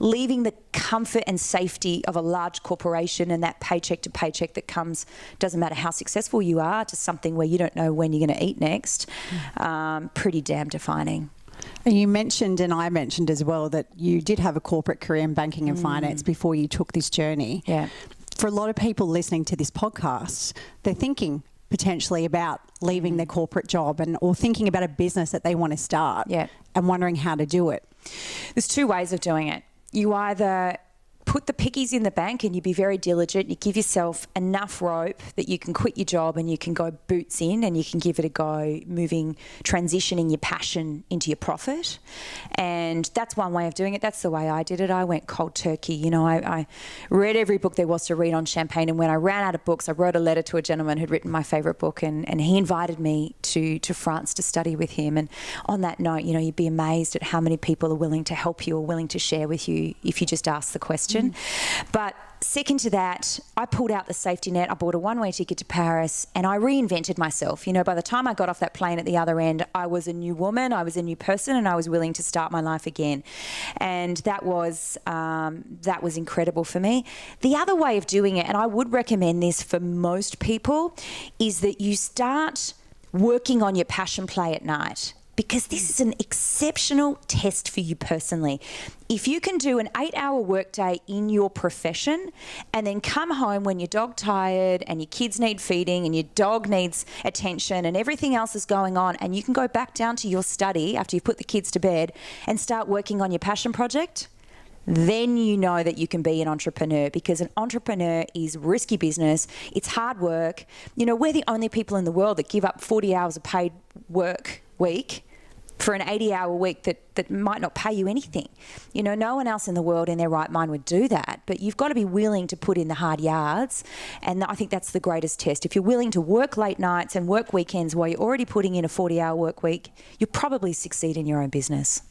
leaving the comfort and safety of a large corporation and that paycheck to paycheck that comes, doesn't matter how successful you are, to something where you don't know when you're going to eat next, pretty damn defining. And you mentioned, and I mentioned as well, that you did have a corporate career in banking and finance before you took this journey. Yeah. For a lot of people listening to this podcast, they're thinking potentially about leaving their corporate job or thinking about a business that they want to start and wondering how to do it. There's two ways of doing it. You either put the pickies in the bank and you be very diligent. You give yourself enough rope that you can quit your job and you can go boots in and you can give it a go, transitioning your passion into your profit. And that's one way of doing it. That's the way I did it. I went cold turkey. You know, I read every book there was to read on champagne. And when I ran out of books, I wrote a letter to a gentleman who'd written my favourite book, and he invited me to France to study with him. And on that note, you know, you'd be amazed at how many people are willing to help you or willing to share with you if you just ask the question. But second to that, I pulled out the safety net. I bought a one-way ticket to Paris and I reinvented myself. You know, by the time I got off that plane at the other end, I was a new woman, I was a new person, and I was willing to start my life again. And that was incredible for me. The other way of doing it, and I would recommend this for most people, is that you start working on your passion play at night. Because this is an exceptional test for you personally. If you can do an 8-hour workday in your profession and then come home when you're dog tired and your kids need feeding and your dog needs attention and everything else is going on, and you can go back down to your study after you've put the kids to bed and start working on your passion project, then you know that you can be an entrepreneur, because an entrepreneur is risky business. It's hard work. You know, we're the only people in the world that give up 40 hours of paid work week for an 80-hour week that might not pay you anything. You know, no one else in the world in their right mind would do that, but you've got to be willing to put in the hard yards, and I think that's the greatest test. If you're willing to work late nights and work weekends while you're already putting in a 40-hour work week, you'll probably succeed in your own business.